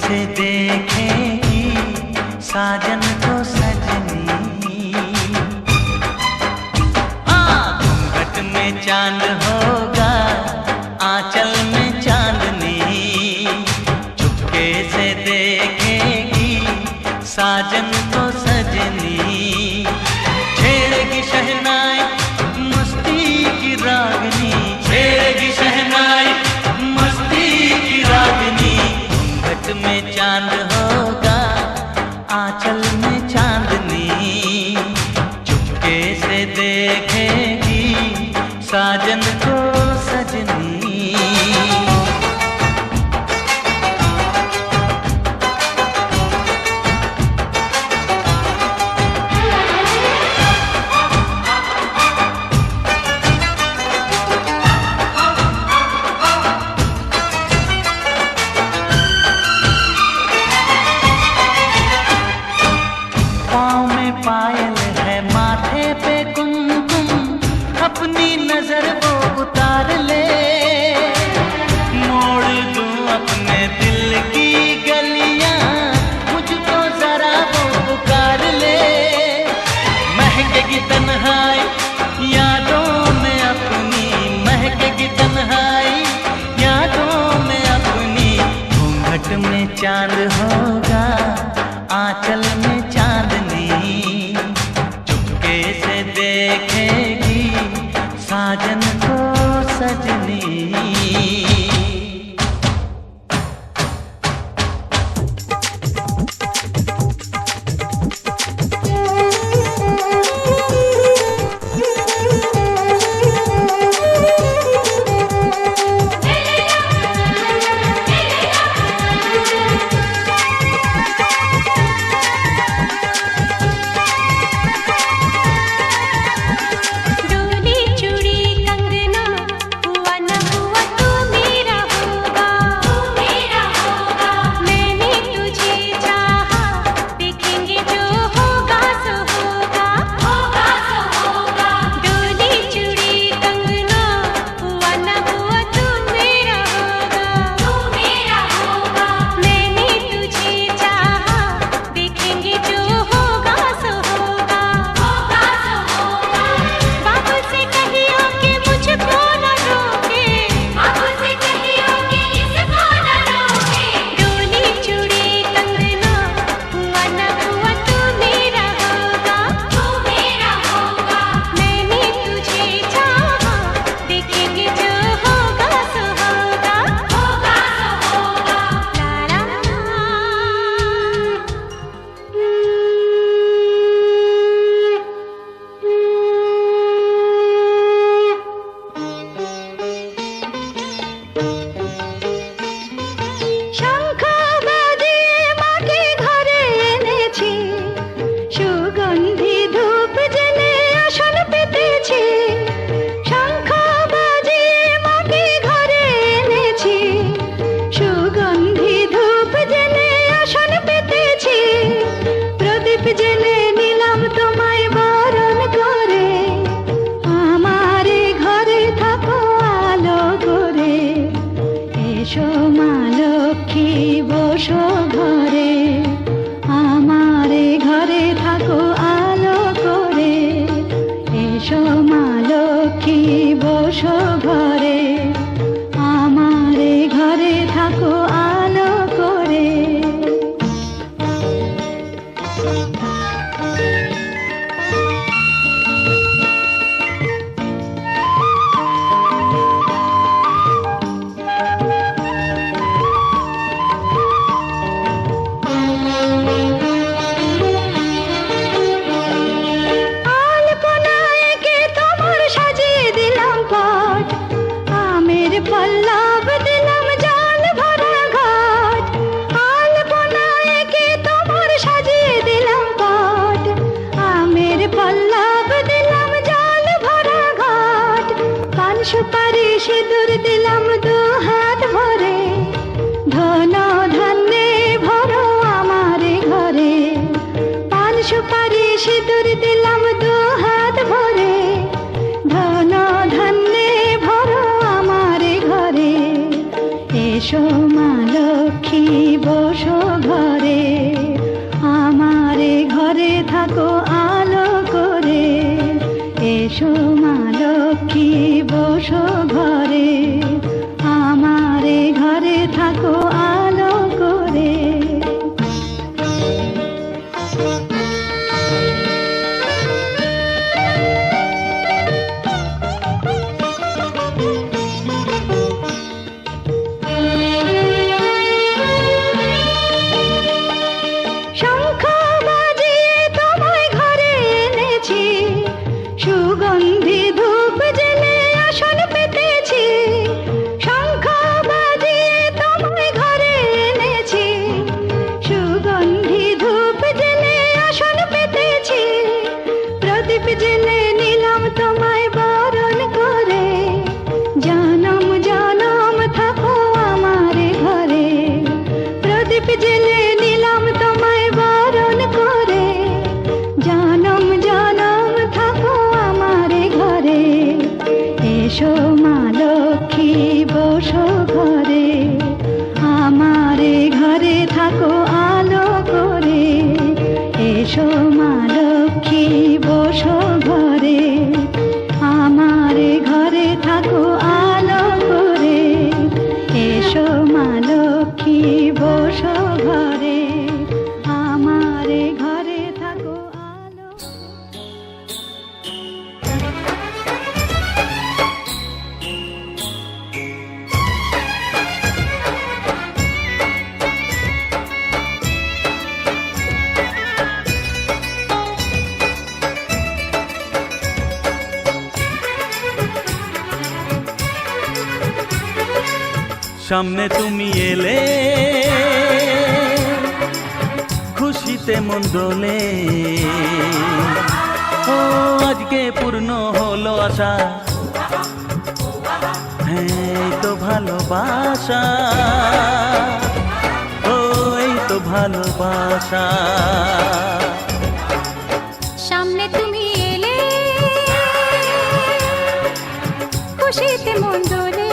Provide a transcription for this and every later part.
से देखेगी साजन को सजनी। घूंघट में चांद होगा, आंचल में चांदनी। चुपके से देखेगी साजन को सजनी। छेड़ेगी शहनाई मस्ती की रागनी, छेड़ेगी शहनाई मस्ती की रागनी। घूंघट में चांद होगा, आंचल में चांदनी। चुपके से देखेगी साजन को सजनी। पाँव में पायल है, माथे पे कुमकुम, अपनी नजर वो उतार ले। मोड़ दूं अपने दिल की गलियां, मुझको जरा वो पुकार ले। महकेगी तन्हाई यादों में अपनी, महकेगी तन्हाई यादों में अपनी। घूंघट में चांद होगा, आंचल में चांदनी। चुपके से देखेगी साजन को सजनी। এসো মা লক্ষ্মী বসো ঘরে, আমারে ঘরে থাকো আলো করে। এসো মা লক্ষ্মী বসো ঘরে, আমারে ঘরে থাকো আলো। সামনে তুমি এলে খুশিতে মন দোলে, ও আজকে পূর্ণ হলো আশা, হ্যাঁ এই তো ভালোবাসা, ও এই তো ভালোবাসা। সামনে তুমি এলে খুশিতে মন দোলে,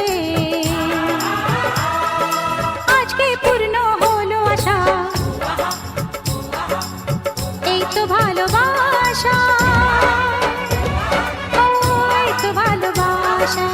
আজকে পূর্ণ হলো আশা, এই তো ভালোবাসা, ও এই তো ভালোবাসা।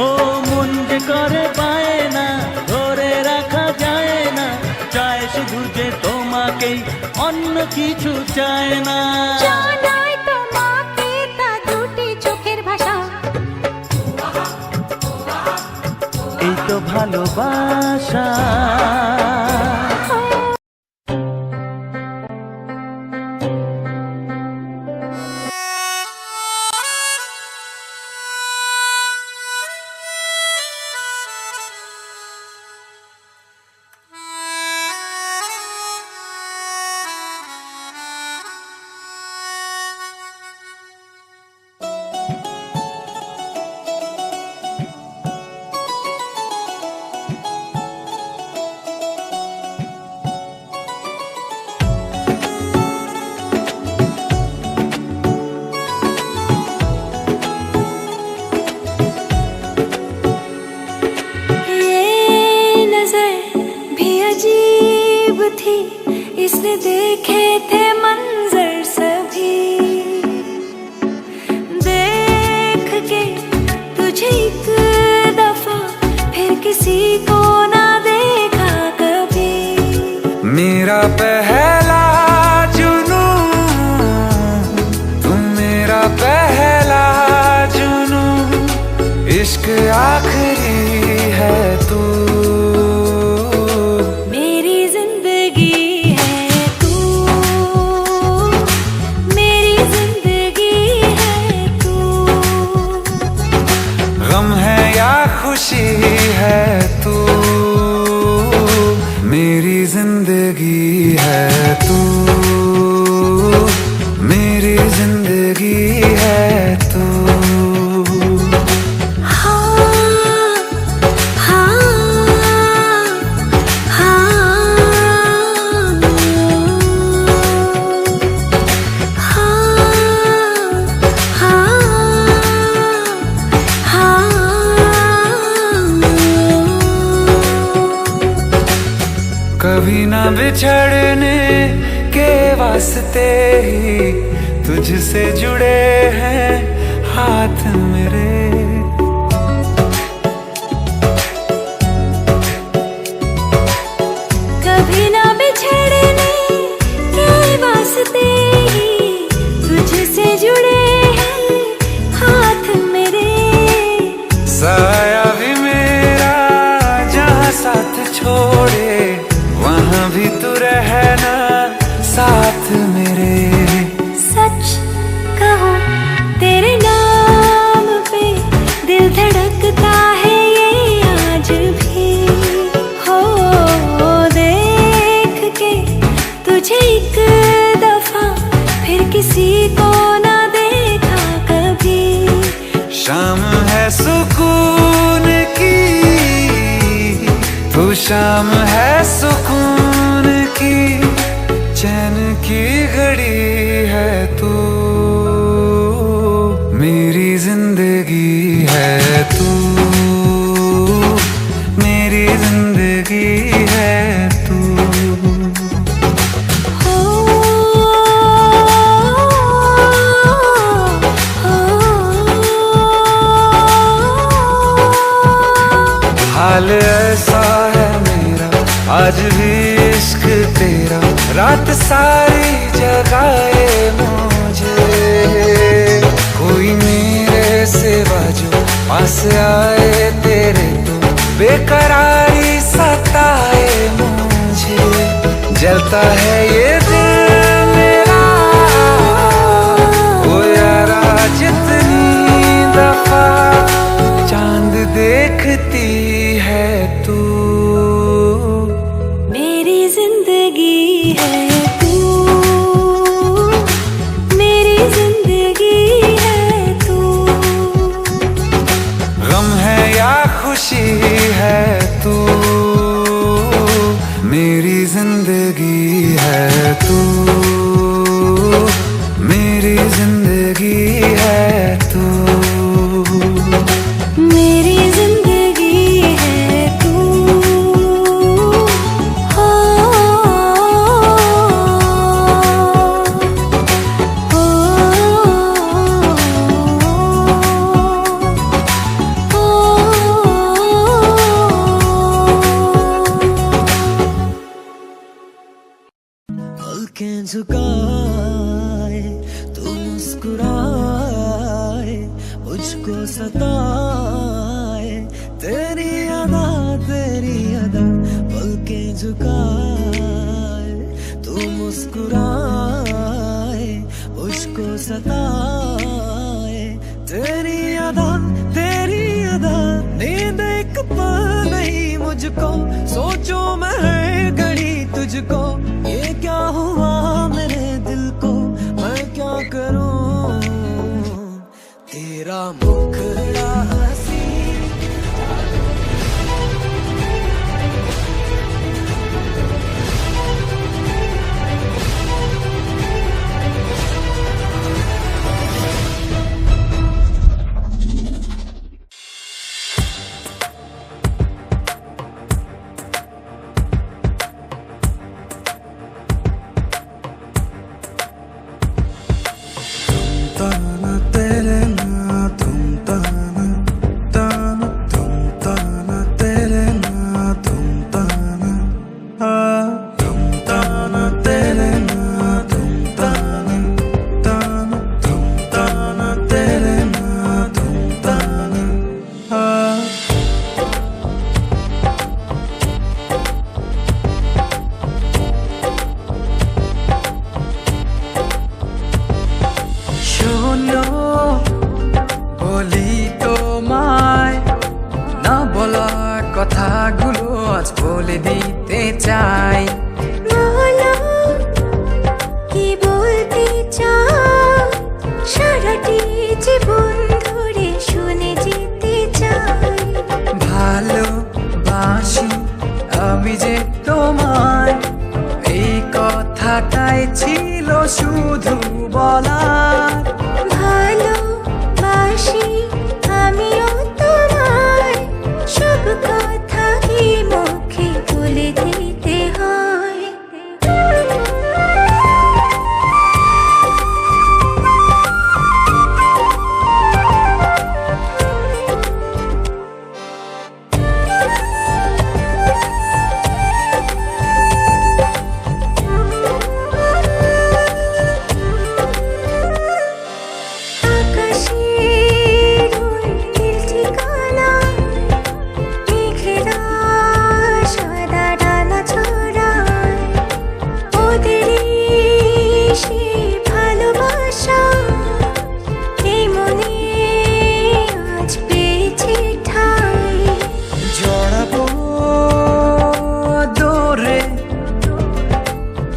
ও মন যে করে পায় না, ধরে রাখা যায় না, চায় শুধু যে তোমাকেই, অন্য কিছু চায় না। জানাই তোমাকে তা দুটি চোখের ভাষা, এই তো ভালোবাসা। इसने देखे थे मंजर सभी, देख के तुझे एक दफा फिर किसी को ना देखा कभी। मेरा पहला जुनू तुम, मेरा पहला जुनू, इश्क आखिरी है तू। खुशी है तू, मेरी जिंदगी है तू, मेरी जिंदगी है तू। कभी ना बिछड़ने के वास्ते ही तुझसे जुड़े हैं हाथ मेरे। कभी ना बिछड़ने के वास्ते ही तुझसे जुड़े हैं हाथ मेरे। साया भी मेरा जहाँ साथ छोड़े, वहाँ भी तू रहना साथ मेरे। एक दफा फिर किसी को ना देखा कभी। शाम है सुकून की, तू शाम है सुकून की, चैन की घड़ी है तू, मेरी जिंदगी है तू, मेरी जिंदगी है तू। हाल ऐसा है मेरा आज भी इश्क तेरा, रात सारी जगाए मुझे, कोई मेरे सिवा जो पास आए तेरे तो बेकरारी सताए मुझे, जलता है ये दिल मेरा ओ यारा जितनी दफा चांद देखती है तू, मेरी जिंदगी है तू, मेरी जिंदगी है तू। गम है या खुशी है तू, मेरी जिंदगी है तू, मेरी जिंदगी है तू, मेरी जिंदगी है तू। हो पलकें झुकाए तू मुस्कुराए, मुझको सताए तेरी अदा, तेरी अदा। पलकें झुकाए तू मुस्कुराए, मुझको सताए तेरी अदा, तेरी अदा। नींद एक पल नहीं मुझको, सोचो मैं हर घड़ी तुझको, ये क्या हुआ मेरे दिल को, मैं क्या करूं। तेरा मुखड़ा हंसी কথাগুলো আজ বলে দিতে চাই। বলো কি বলতে চাও, সারাটি জীবন ধরে শুনে যেতে চাই। ভালোবাসি আমি যে তোমায়, এই কথাটাই ছিল শুধু বলার। ভালোবাসি আমিও তোমায়, সব কথা কি মুখে বলে দিতে হয়।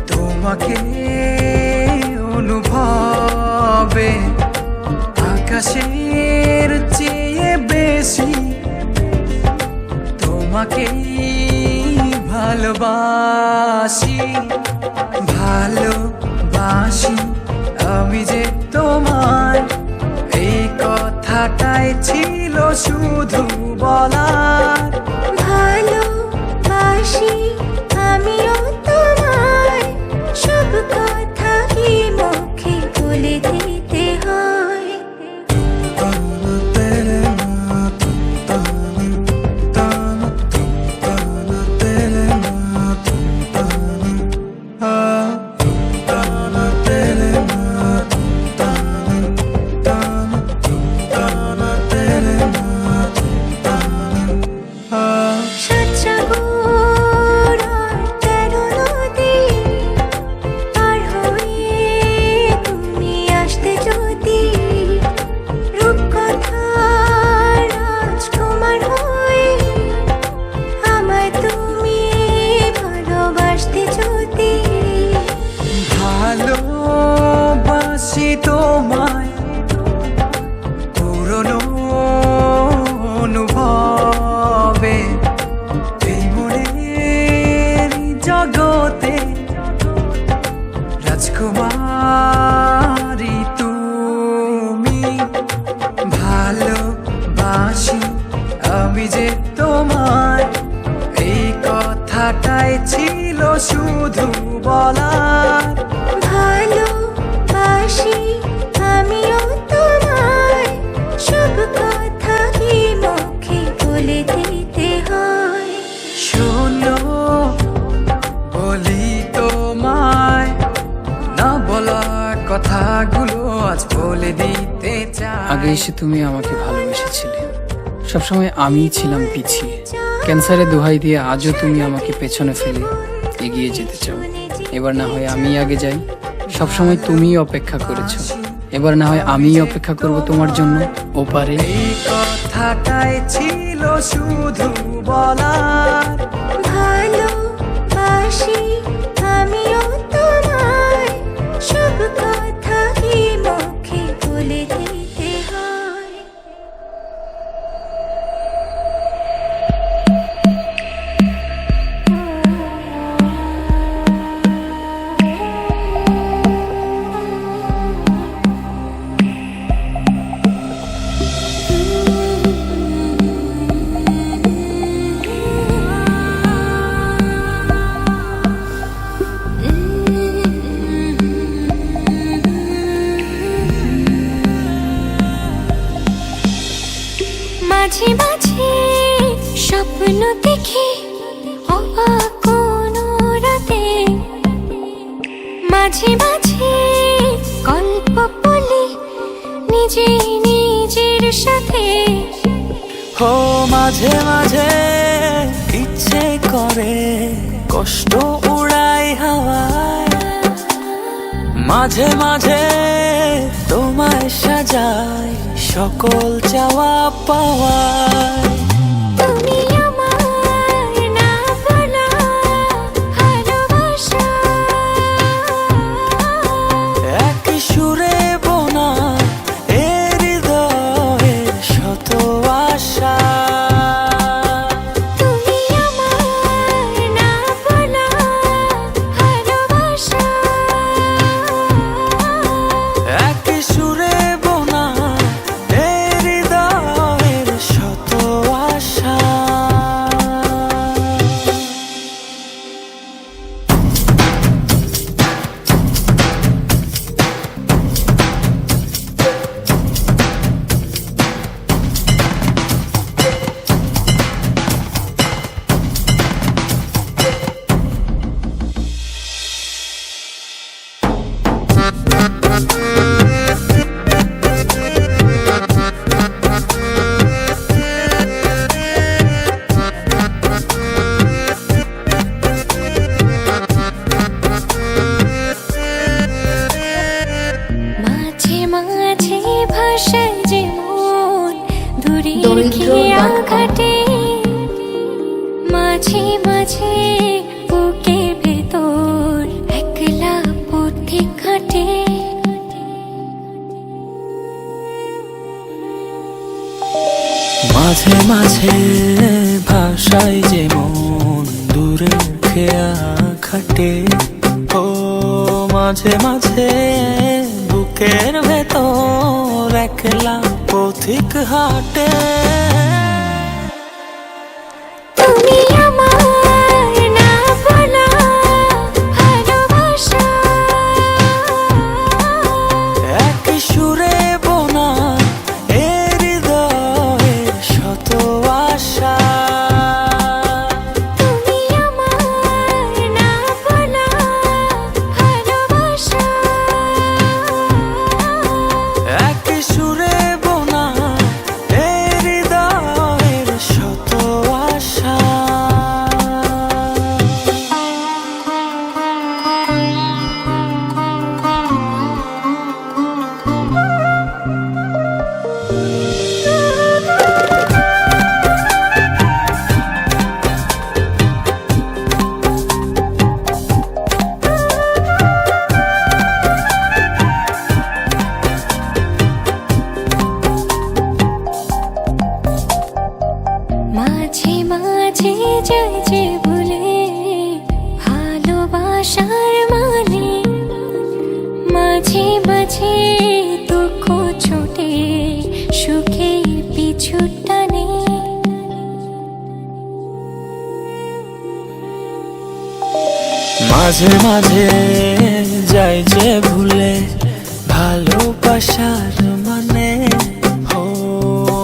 তোমাকে অনুভবে আকাশের চেয়ে বেশি তোমাকেই ভালোবাসি ভালোবাসি আমি যে তোমায় এই কথাটাই ছিল শুধু বলার ভালোবাসি আমিও তোমায় সব কথা কি মুখে বলে দিতে হয় সাতসাগর আর 13 নদী পার হয়ে তুমি আসতে যদি রূপকথার রাজকুমার হয়ে আমায় তুমি ভালোবাসতে যদি ভালোবাসি তোমায় পুরনো অনুভবে এই মনের জগতে রাজকুমারী তুমি ভালোবাসি আমি যে তোমায় এই কথাটাই ছিল শুধু বলার ভালোবাসি আমিও তোমায় সব কথা কি মুখে বলে দিতে হয় শোনো বলি তোমায় না বলা কথাগুলো আজ বলে দিতে চাই। আগে এসে তুমি আমাকে ভালোবেসেছিলে, সবসময় আমিই ছিলাম পিছিয়ে। ক্যান্সারে দোহাই দিয়ে আজও তুমি আমাকে পেছনে ফেলে এগিয়ে যেতে চাও। এবার না হয় আমি আগে যাই, সবসময় তুমিই অপেক্ষা করেছো, এবার না হয় আমিই অপেক্ষা করব তোমার জন্য ওপারে। এই কথাটাই ছিল শুধু বলার ভালোবাসি আমিও তোমায় সব কথা কি মুখে বলে দিতে হয় মাঝে মাঝে স্বপ্ন দেখি অবাক কোনো রাতে মাঝে মাঝে গল্প বলি নিজে নিজের সাথে ও মাঝে মাঝে ইচ্ছে করে কষ্ট উড়াই হাওয়ায়, মাঝে মাঝে তোমায় সাজাই সকল চাওয়া পাওয়ায়। তুমি আমার না বলা ভালোবাসা এক সুরে বোনা এ হৃদয়ের শত আশা। তুমি আমার না বলা ভালোবাসা এক সুরে বোনা এ হৃদয়ের শত আশা। মাঝে মাঝে ভাষায় যে মন দূরের খেয়া ঘাটে মাঝে মাঝে বুকের ভেতর একলা ঠিক ঘাটে মাঝে মাঝে ভাষায় যে মন দূরে খেয়া খাটে, ও মাঝে মাঝে বুকের ভেতর একলা পথিক হাটে। তুমি আমার না বলা ভালোবাসা এক সুরে বোনা এ হৃদয়ের শত আশা। তুমি আমার না বলা ভালোবাসা এক সুরে বোনা এ হৃদয়ের শত আশা। মাঝে মাঝে যায় যে ভুলে ভালোবাসার মানে, মাঝে মাঝে দুঃখ ছোটে সুখে পিছু টানে। মাঝে মাঝে যাই যে ভুলে ভালোবাসার মানে, ও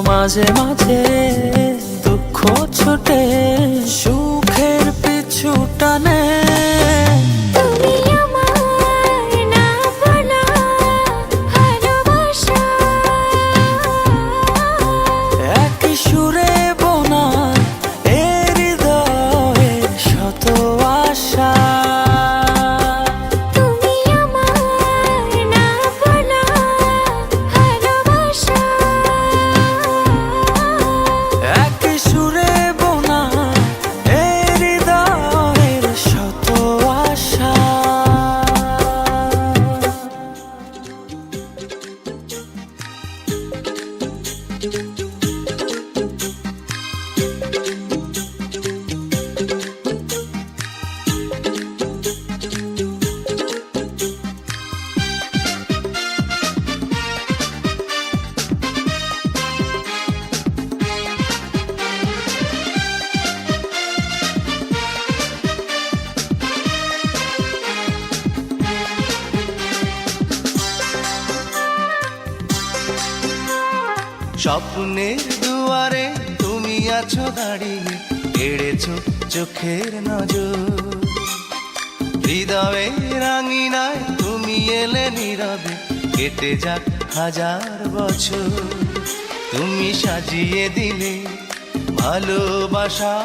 মাঝে মাঝে দুঃখ ছুটে সুখের পিছু টানে। তুমি আমার না বলা ভালোবাসা এক সুরে বোনা এ হৃদয়ের শত আশা। তুমি আমার না বলা ভালোবাসা এক সুরে বোনা এ হৃদয়ের শত আশা। স্বপ্নের দুয়ারে তুমি আছো দাঁড়িয়ে, কেড়েছো চোখের নজর। হৃদয়ে রাঙিনায় তুমি এলে নীরবে, কেটে যাক হাজার বছর। তুমি সাজিয়ে দিলে ভালোবাসা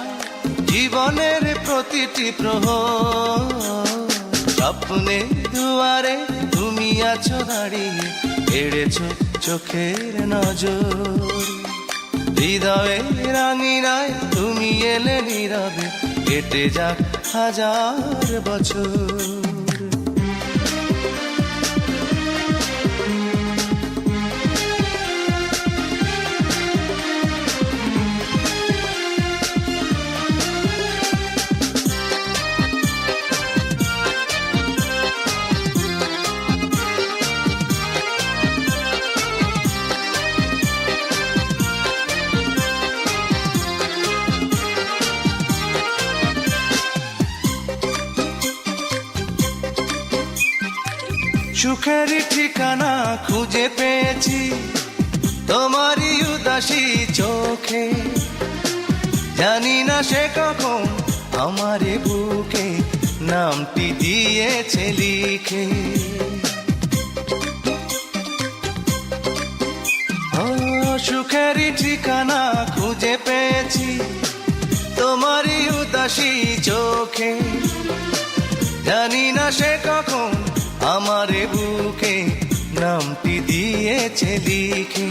জীবনের প্রতিটি প্রহর। স্বপ্নের দুয়ারে তুমি আছো দাঁড়িয়ে, কেড়েছো চোখের নজর। হৃদয়ে রাঙিনায় তুমি এলে নীরবে, কেটে যাক হাজার বছর। সুখের ঠিকানা খুঁজে পেয়েছি তোমারই উদাসী চোখে। জানি না সে কখন আমার বুকে নামটি দিয়েছে লিখে। ও সুখের ঠিকানা খুঁজে পেয়েছি তোমারই উদাসী চোখে। জানি না সে কখন আমার বুকে নামটি দিয়েছে লিখে।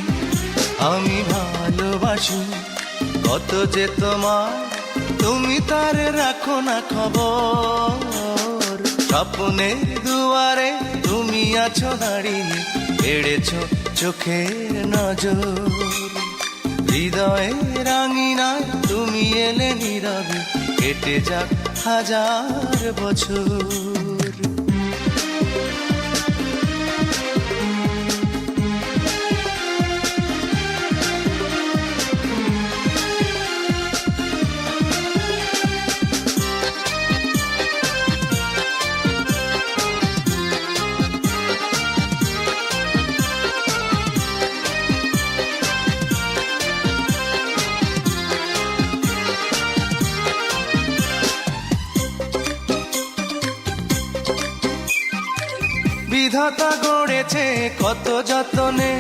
আমি ভালোবাসি কত যে তোমার, তুমি তার রাখো না খবর। স্বপ্নের দুয়ারে আছো দাঁড়িয়ে এড়েছো চোখের নজর। হৃদয়ে রাঙিনায় তুমি এলে নীরবে, কেটে যাক হাজার বছর। বিধাতা গড়েছে কত যতনে,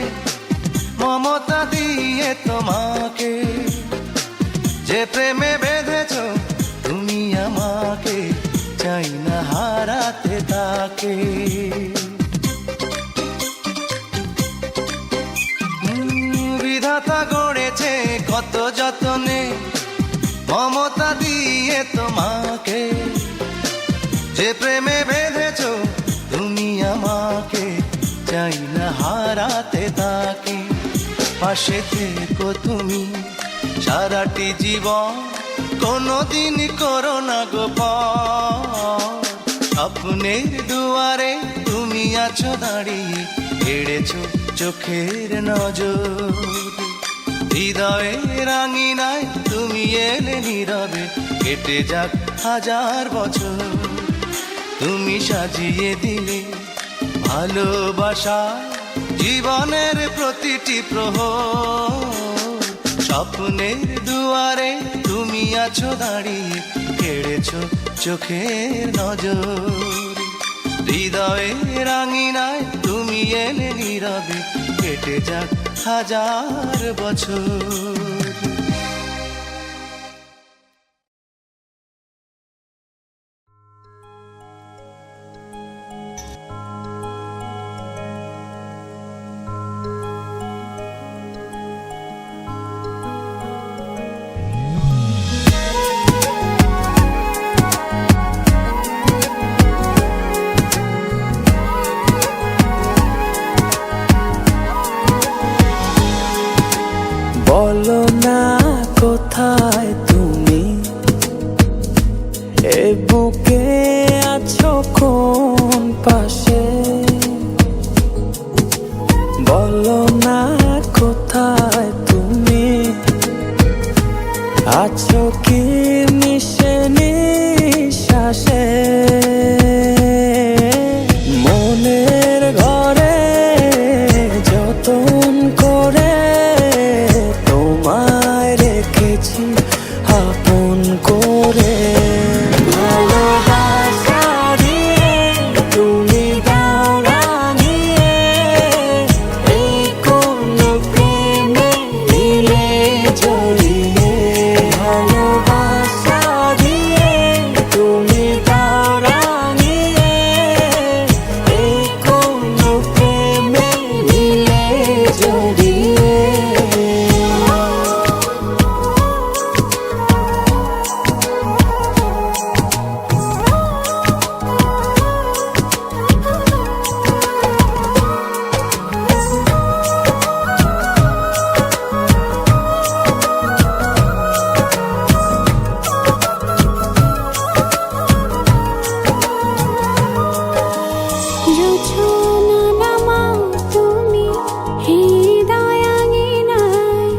মমতা দিয়ে তোমাকে। যে প্রেমে বেঁধেছ তুমি আমাকে, চাই না হারাতে তাকে। বিধাতা গড়েছে কত যতনে, মমতা দিয়ে তোমাকে। যে প্রেমে বেঁধেছ তুমি আমাকে, চাই না হারাতে তাকে। পাশে থেকো তুমি সারাটি জীবন, কোনোদিন করো না গোপন। স্বপ্নের দুয়ারে তুমি আছো দাঁড়িয়ে, এড়েছো চোখের নজর। হৃদয়ে রাঙিনায় তুমি এলে নীরবে, কেটে যাক হাজার বছর। তুমি সাজিয়ে দিলে ভালোবাসা জীবনের প্রতিটি প্রহর। স্বপ্নের দুয়ারে তুমি আছো দাঁড়িয়ে, কেড়েছো চোখের নজর। হৃদয়ে রাঙিনায় তুমি এলে নীরবে, কেটে যাক হাজার বছর। বলো না কোথায় তুমি, এ বুকে আছো কোন পাশে। বলো না কোথায় তুমি, আছো কি মিশে নিঃশ্বাসে। মনের ঘরে যতন করে তোমায় রেখেছি আপন করে। ভালোবাসা দিয়ে তুমি দাও রাঙিয়ে, এই কোন প্রেমে দিলে জড়িয়ে। ভালোবাসা দিয়ে তুমি দাও রাঙিয়ে, এই কোন প্রেমে দিলে জড়িয়ে। জোছনা নামাও তুমি হৃদয় আঙিনায়,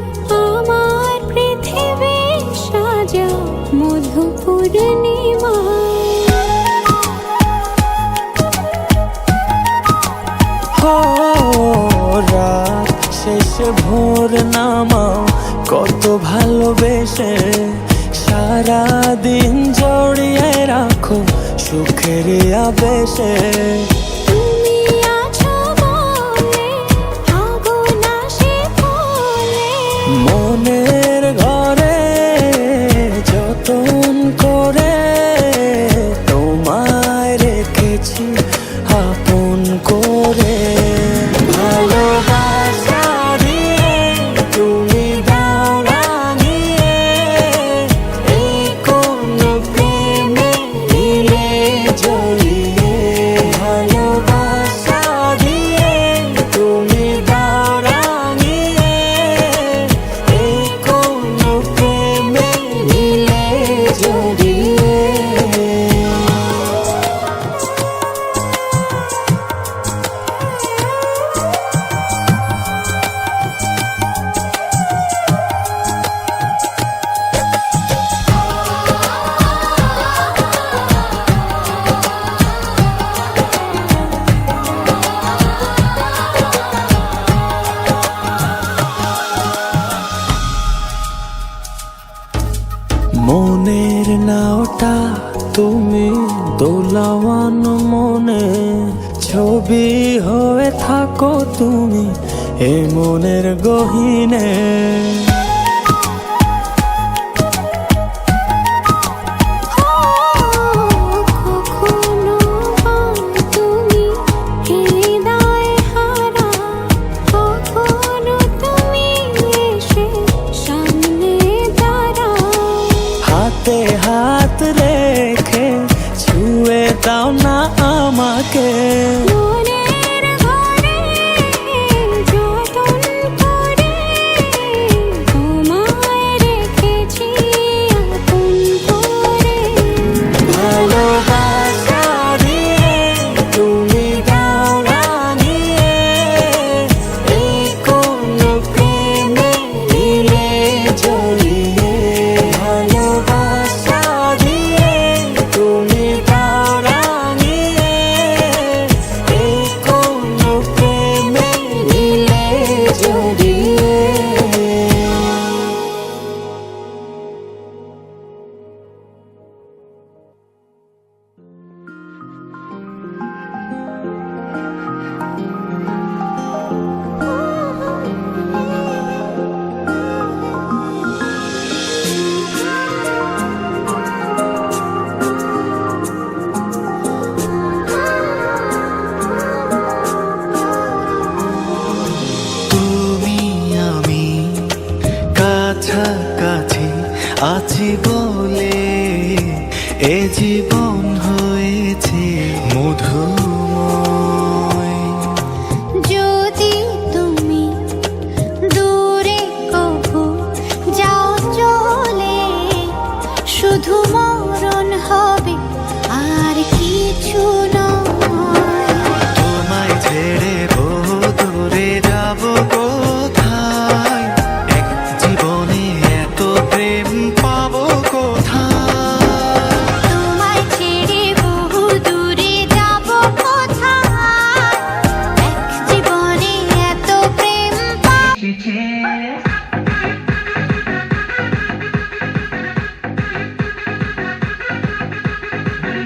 আমার পৃথিবী সাজাও মধু পূর্ণিমায়। রাত শেষে ভোর নামাও কত ভালোবেসে, সারাদিন জড়িয়ে রাখো সুখের আবেশে। তুমি আছো বলে আগুন আসে ফলে, মনের ঘরে যতন করে তোমায় রেখেছি আপন করে। ভালোবাসা দিয়ে তুমি দাও রাঙিয়ে, এই কোন প্রেমে দিলে জড়িয়ে। ভালোবাসা দোলাওয়ান মনে ছবি হয়ে থাকো তুমি এ মনের গহীনে। কখনো বা তুমি হৃদয় হারা, কখনো তুমি এসে সামনে দাঁড়াও। হাতে হাত রেখে ছুঁয়ে দাও না আমাকে, মনের ঘরে যতন করে তোমায় রেখেছি আপন করে। ভালোবাসা দিয়ে তুমি দাও রাঙিয়ে, এই কোন প্রেমে নিলে জড়িয়ে। ভালোবাসা দিয়ে তুমি দাও রাঙিয়ে, এই কোন প্রেমে নিলে জড়িয়ে। তুমি আমি কাছাকাছি আছি বলে এ জীবন হয়েছে মধুময়। যদি তুমি দূরে কভু যাও চলে, শুধু মরণ হবে আর কিছু নয়। তোমায় ছেড়ে বহু দূরে যাব কোথায়, এক জীবনে এত প্রেম পাবো কোথায়। তোমায় ছেড়ে বহু দূরে যাব কোথায়, এক জীবনে এত প্রেম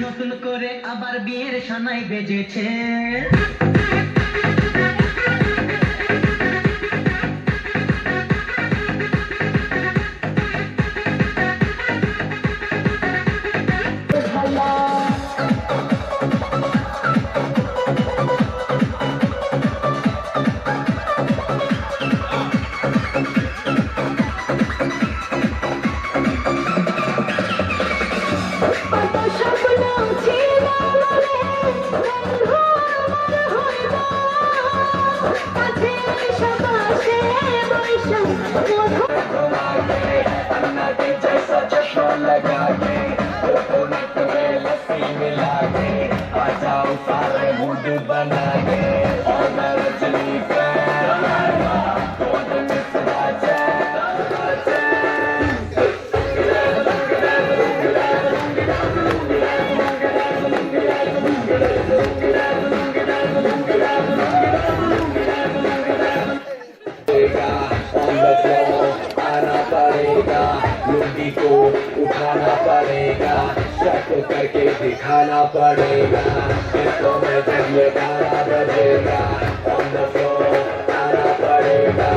নতুন করে আবার বিয়ের সানাই বেজেছে। लुंगी को उठाना पड़ेगा, शक करके दिखाना पड़ेगा, इसको में जब ये गाना बजेगा, on the floor आना पड़ेगा।